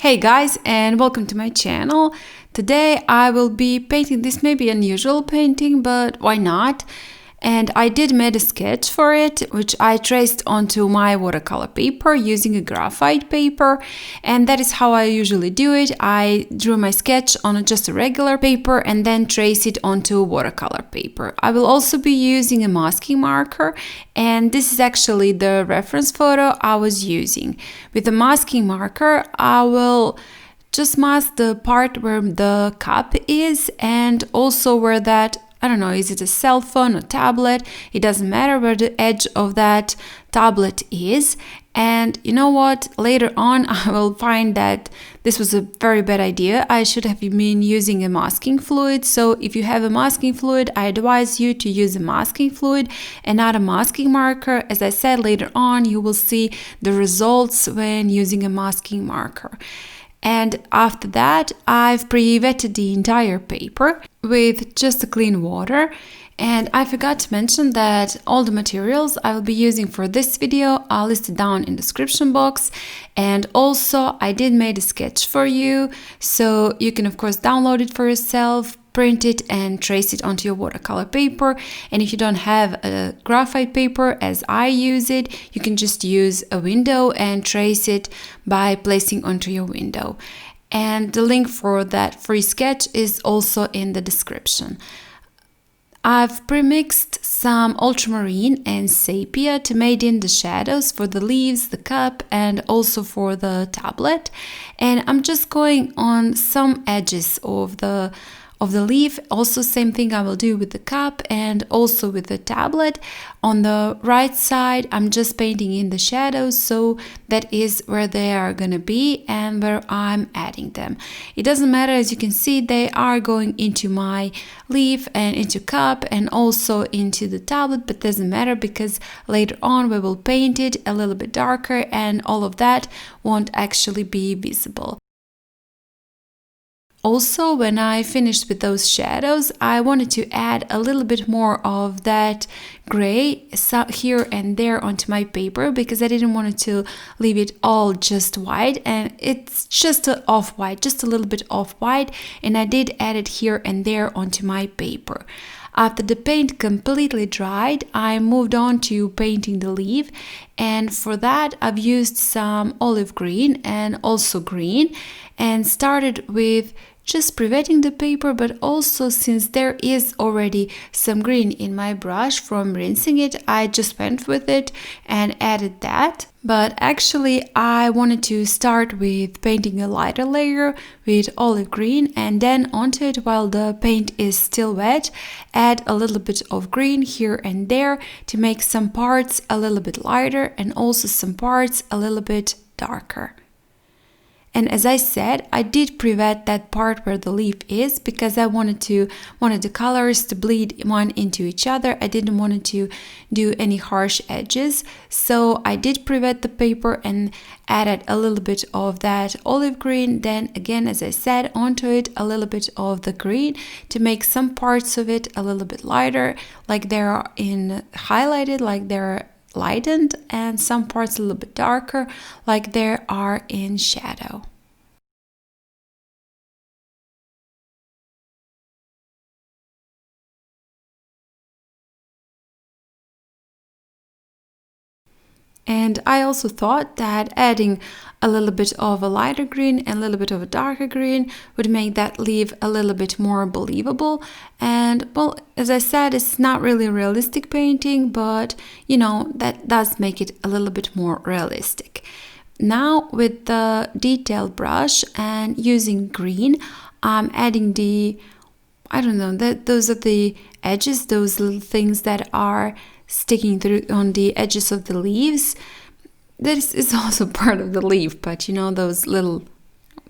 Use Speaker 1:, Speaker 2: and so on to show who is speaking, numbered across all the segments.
Speaker 1: Hey guys, and welcome to my channel. Today I will be painting this maybe unusual painting, but why not? And I did made a sketch for it, which I traced onto my watercolor paper using a graphite paper, and that is how I usually do it. I drew my sketch on just a regular paper and then trace it onto watercolor paper. I will also be using a masking marker, and this is actually the reference photo I was using. With the masking marker, I will just mask the part where the cup is and also where that, I don't know, is it a cell phone or tablet? It doesn't matter where the edge of that tablet is. And you know what? Later on, I will find that this was a very bad idea. I should have been using a masking fluid. So if you have a masking fluid, I advise you to use a masking fluid and not a masking marker. As I said, later on, you will see the results when using a masking marker. And after that, I've pre-wetted the entire paper with just a clean water. And I forgot to mention that all the materials I will be using for this video are listed down in the description box. And also I did make a sketch for you, so you can of course download it for yourself, print it and trace it onto your watercolor paper. And if you don't have a graphite paper as I use it, you can just use a window and trace it by placing onto your window. And the link for that free sketch is also in the description. I've pre-mixed some ultramarine and sepia to make in the shadows for the leaves, the cup, and also for the tablet. And I'm just going on some edges of the leaf. Also same thing I will do with the cup and also with the tablet. On the right side, I'm just painting in the shadows, so that is where they are gonna be and where I'm adding them. It doesn't matter, as you can see, they are going into my leaf and into cup and also into the tablet, but doesn't matter because later on we will paint it a little bit darker and all of that won't actually be visible. Also, when I finished with those shadows, I wanted to add a little bit more of that gray here and there onto my paper because I didn't want to leave it all just white, and it's just off-white, just a little bit off-white, and I did add it here and there onto my paper. After the paint completely dried, I moved on to painting the leaf, and for that I've used some olive green and also green and started with just pre-wetting the paper, but also since there is already some green in my brush from rinsing it, I just went with it and added that. But actually I wanted to start with painting a lighter layer with olive green and then onto it, while the paint is still wet, add a little bit of green here and there to make some parts a little bit lighter and also some parts a little bit darker. And as I said, I did pre-wet that part where the leaf is because I wanted the colors to bleed one into each other. I didn't want to do any harsh edges. So I did pre-wet the paper and added a little bit of that olive green. Then again, as I said, onto it a little bit of the green to make some parts of it a little bit lighter, like they're highlighted, like they're lightened, and some parts a little bit darker, like they are in shadow. And I also thought that adding a little bit of a lighter green and a little bit of a darker green would make that leaf a little bit more believable. And well, as I said, it's not really a realistic painting, but you know, that does make it a little bit more realistic. Now with the detail brush and using green, I'm adding the, I don't know, those are the edges, those little things that are sticking through on the edges of the leaves. This is also part of the leaf, but you know, those little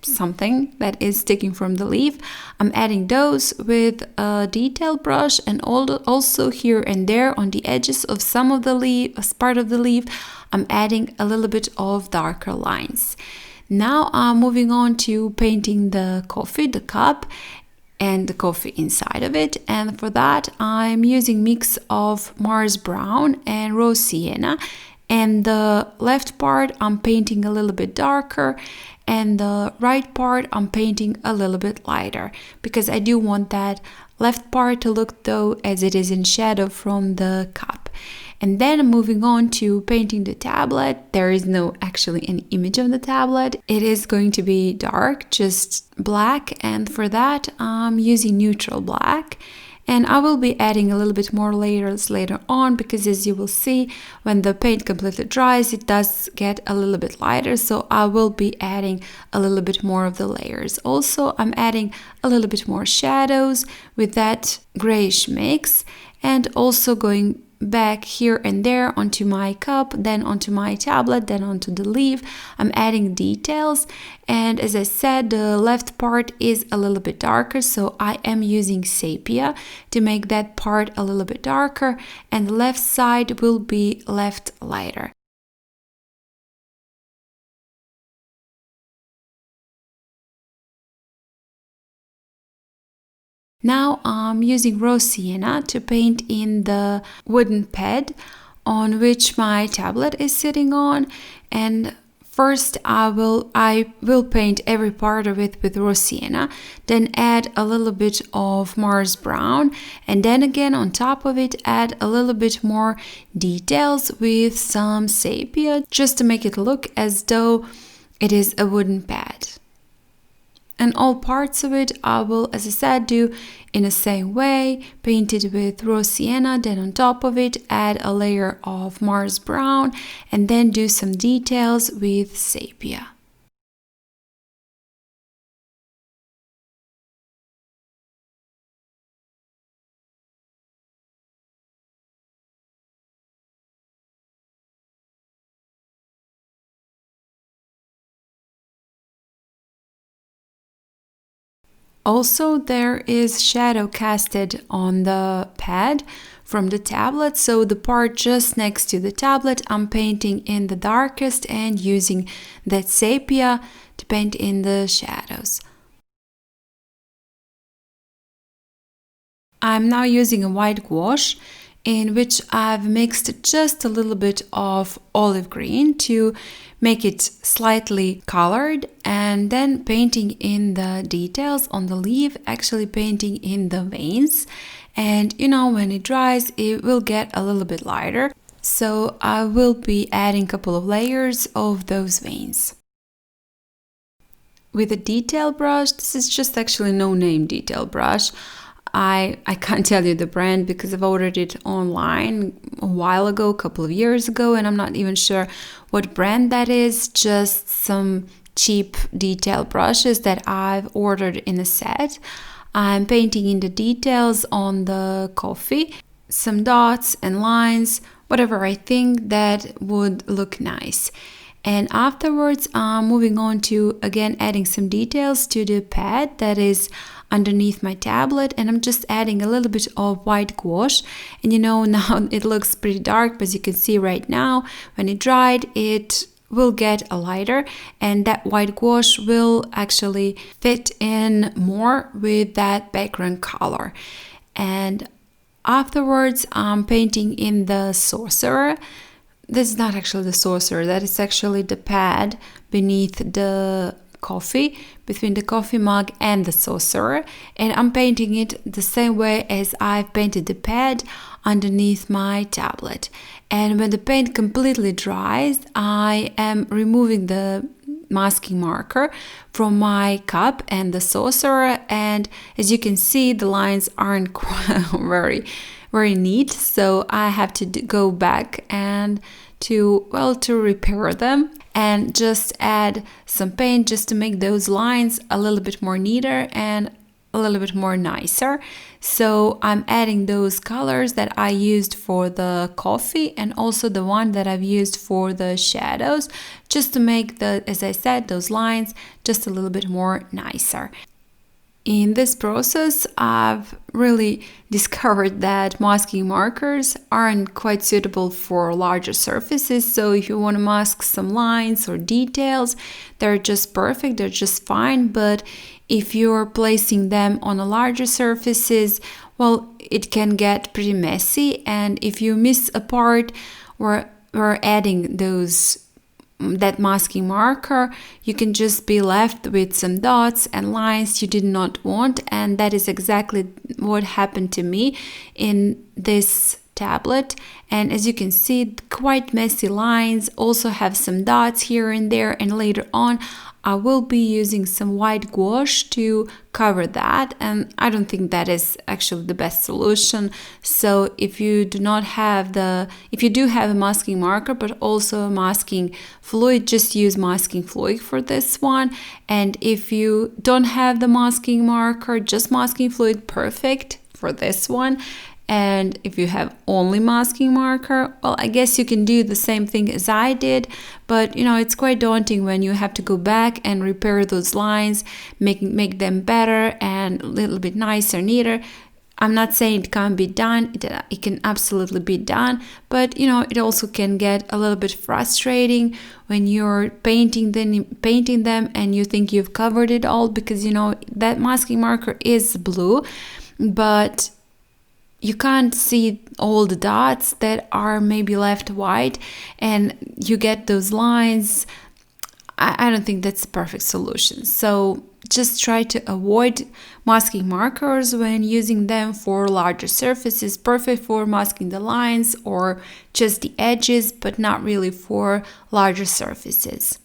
Speaker 1: something that is sticking from the leaf, I'm adding those with a detail brush, and also here and there on the edges of some of the leaf, as part of the leaf, I'm adding a little bit of darker lines. Now I'm moving on to painting the coffee, the cup, and the coffee inside of it, and for that I'm using mix of Mars Brown and Rose Sienna, and the left part I'm painting a little bit darker, and the right part I'm painting a little bit lighter, because I do want that left part to look though as it is in shadow from the cup. And then moving on to painting the tablet. There is no actually an image on the tablet. It is going to be dark, just black, and for that I'm using neutral black. And I will be adding a little bit more layers later on, because as you will see, when the paint completely dries, it does get a little bit lighter. So I will be adding a little bit more of the layers. Also, I'm adding a little bit more shadows with that grayish mix, and also going back here and there onto my cup, then onto my tablet, then onto the leaf. I'm adding details, and as I said, the left part is a little bit darker, so I am using sepia to make that part a little bit darker, and the left side will be left lighter. Now I'm using raw sienna to paint in the wooden pad on which my tablet is sitting on, and first I will paint every part of it with raw sienna, then add a little bit of Mars brown, and then again on top of it add a little bit more details with some sepia, just to make it look as though it is a wooden pad. And all parts of it I will, as I said, do in the same way, paint it with raw sienna, then on top of it add a layer of Mars brown, and then do some details with sepia. Also, there is shadow casted on the pad from the tablet, so the part just next to the tablet I'm painting in the darkest and using that sepia to paint in the shadows. I'm now using a white gouache in which I've mixed just a little bit of olive green to make it slightly colored, and then painting in the details on the leaf, actually painting in the veins. And you know, when it dries, it will get a little bit lighter. So I will be adding a couple of layers of those veins. With a detail brush, this is just actually no-name detail brush. I can't tell you the brand because I've ordered it online a while ago, a couple of years ago, and I'm not even sure what brand that is. Just some cheap detail brushes that I've ordered in a set. I'm painting in the details on the coffee, some dots and lines, whatever I think that would look nice. And afterwards, I'm moving on to again adding some details to the pad that is underneath my tablet, and I'm just adding a little bit of white gouache. And you know, now it looks pretty dark, but as you can see right now, when it dried, it will get a lighter, and that white gouache will actually fit in more with that background color. And afterwards, I'm painting in the saucer. This is not actually the saucer, that is actually the pad beneath the coffee, between the coffee mug and the saucer, and I'm painting it the same way as I've painted the pad underneath my tablet. And when the paint completely dries, I am removing the masking marker from my cup and the saucer, and as you can see, the lines aren't very neat, so I have to go back and to repair them and just add some paint just to make those lines a little bit more neater and a little bit more nicer. So I'm adding those colors that I used for the coffee and also the one that I've used for the shadows, just to make as I said, those lines just a little bit more nicer. In this process, I've really discovered that masking markers aren't quite suitable for larger surfaces. So if you want to mask some lines or details, they're just perfect, they're just fine. But if you're placing them on a larger surfaces, well, it can get pretty messy. And if you miss a part or were adding that masking marker, you can just be left with some dots and lines you did not want, and that is exactly what happened to me in this tablet. And as you can see, quite messy lines, also have some dots here and there, and later on I will be using some white gouache to cover that, and I don't think that is actually the best solution. So if you do have a masking marker but also a masking fluid, just use masking fluid for this one. And if you don't have the masking marker, just masking fluid, perfect for this one. And if you have only masking marker, well, I guess you can do the same thing as I did, but it's quite daunting when you have to go back and repair those lines, make them better and a little bit nicer, neater. I'm not saying it can't be done, it can absolutely be done, but it also can get a little bit frustrating when you're painting them and you think you've covered it all, because that masking marker is blue, but you can't see all the dots that are maybe left white, and you get those lines. I don't think that's a perfect solution. So just try to avoid masking markers when using them for larger surfaces, perfect for masking the lines or just the edges, but not really for larger surfaces.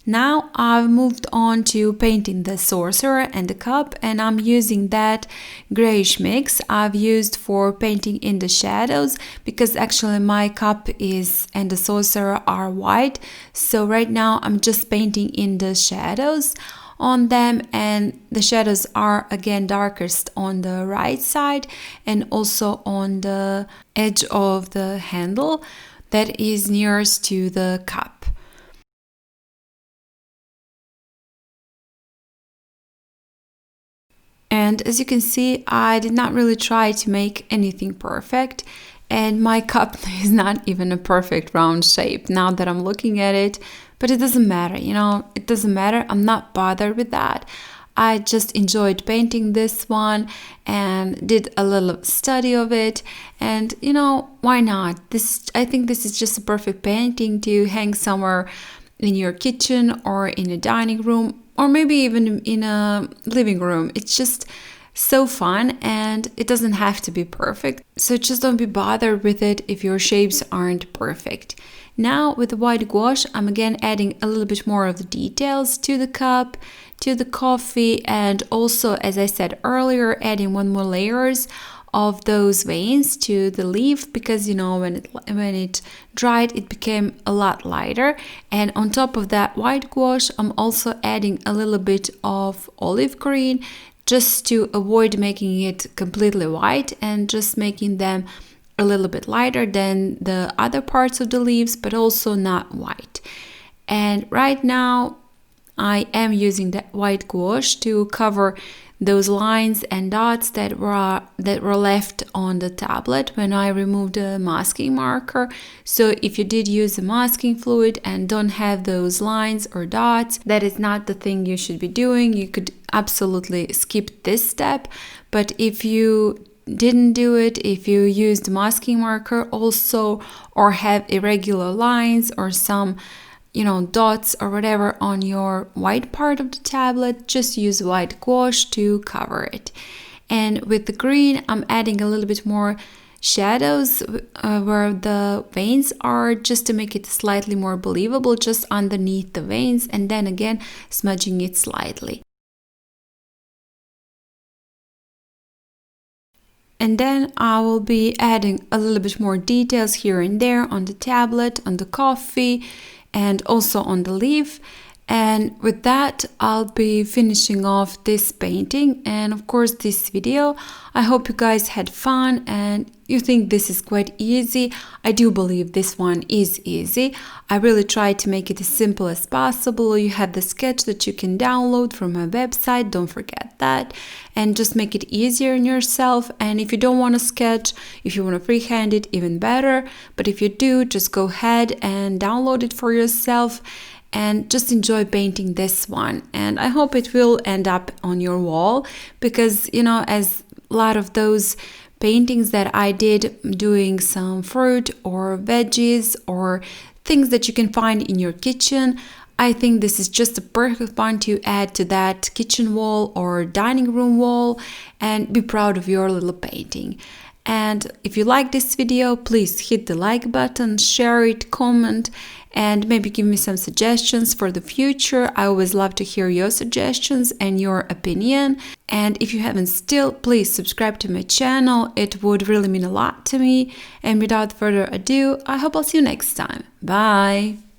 Speaker 1: Now I've moved on to painting the saucer and the cup, and I'm using that grayish mix I've used for painting in the shadows, because actually my cup and the saucer are white. So right now I'm just painting in the shadows on them, and the shadows are again darkest on the right side and also on the edge of the handle that is nearest to the cup. And as you can see, I did not really try to make anything perfect, and my cup is not even a perfect round shape now that I'm looking at it, but it doesn't matter, it doesn't matter. I'm not bothered with that. I just enjoyed painting this one and did a little study of it, and why not? I think this is just a perfect painting to hang somewhere in your kitchen or in a dining room, or maybe even in a living room. It's just so fun, and it doesn't have to be perfect. So just don't be bothered with it if your shapes aren't perfect. Now with the white gouache, I'm again adding a little bit more of the details to the cup, to the coffee, and also, as I said earlier, adding one more layers of those veins to the leaf, because when it dried, it became a lot lighter. And on top of that white gouache, I'm also adding a little bit of olive green, just to avoid making it completely white and just making them a little bit lighter than the other parts of the leaves, but also not white. And right now I am using that white gouache to cover those lines and dots that were left on the tablet when I removed the masking marker. So if you did use a masking fluid and don't have those lines or dots, that is not the thing you should be doing. You could absolutely skip this step. But if you didn't do it, if you used masking marker also, or have irregular lines or some dots or whatever on your white part of the tablet, just use white gouache to cover it. And with the green, I'm adding a little bit more shadows where the veins are, just to make it slightly more believable, just underneath the veins, and then again smudging it slightly. And then I will be adding a little bit more details here and there on the tablet, on the coffee, and also on the leaf. And with that, I'll be finishing off this painting and of course this video. I hope you guys had fun and you think this is quite easy. I do believe this one is easy. I really tried to make it as simple as possible. You have the sketch that you can download from my website, don't forget that, and just make it easier on yourself. And if you don't want to sketch, if you want to freehand it, even better. But if you do, just go ahead and download it for yourself and just enjoy painting this one. And I hope it will end up on your wall, because as a lot of those paintings that I did doing some fruit or veggies or things that you can find in your kitchen. I think this is just a perfect one to add to that kitchen wall or dining room wall and be proud of your little painting. And if you like this video, please hit the like button, share it, comment, and maybe give me some suggestions for the future. I always love to hear your suggestions and your opinion. And if you haven't still, please subscribe to my channel. It would really mean a lot to me. And without further ado, I hope I'll see you next time. Bye!